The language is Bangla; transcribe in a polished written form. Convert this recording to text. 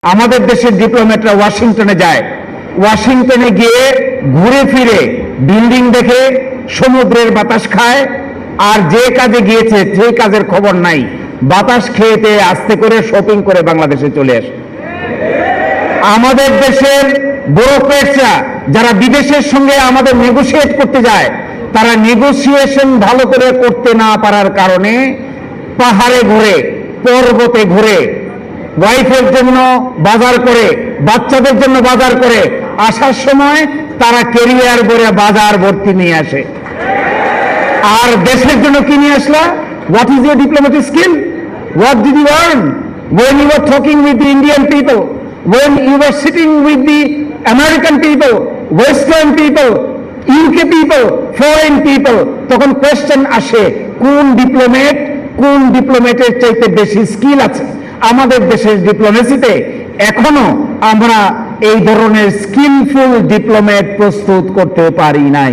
আমাদের দেশের ডিপ্লোম্যাটরা ওয়াশিংটনে যায়, ওয়াশিংটনে গিয়ে ঘুরে ফিরে বিল্ডিং দেখে সমুদ্রের বাতাস খায়, আর যে কাজে গিয়েছে সেই কাজের খবর নাই, বাতাস খেয়েতে আস্তে করে শপিং করে বাংলাদেশে চলে আসে। আমাদের দেশের ব্যুরোক্রেটসরা যারা বিদেশের সঙ্গে আমাদের নেগোশিয়েট করতে যায়, তারা নেগোসিয়েশন ভালো করে করতে না পারার কারণে পাহাড়ে ঘুরে, পর্বতে ঘুরে, ওয়াইফের জন্য বাজার করে, বাচ্চাদের জন্য বাজার করে আসার সময় তারা ক্যারিয়ার ভরে বাজার ভর্তি নিয়ে আসে। আর দেশের জন্য কি নিয়ে আসলা? What is your diplomatic skill? What did you earn when you were talking with the Indian people, when you were sitting with the American people, Western people, UK people, foreign people? তখন কোয়েশ্চেন আসে, কোন ডিপ্লোমেটের চাইতে বেশি স্কিল আছে? আমাদের দেশের ডিপ্লোমেসিতে এখনো আমরা এই ধরনের স্কিলফুল ডিপ্লোমেট প্রস্তুত করতে পারি নাই।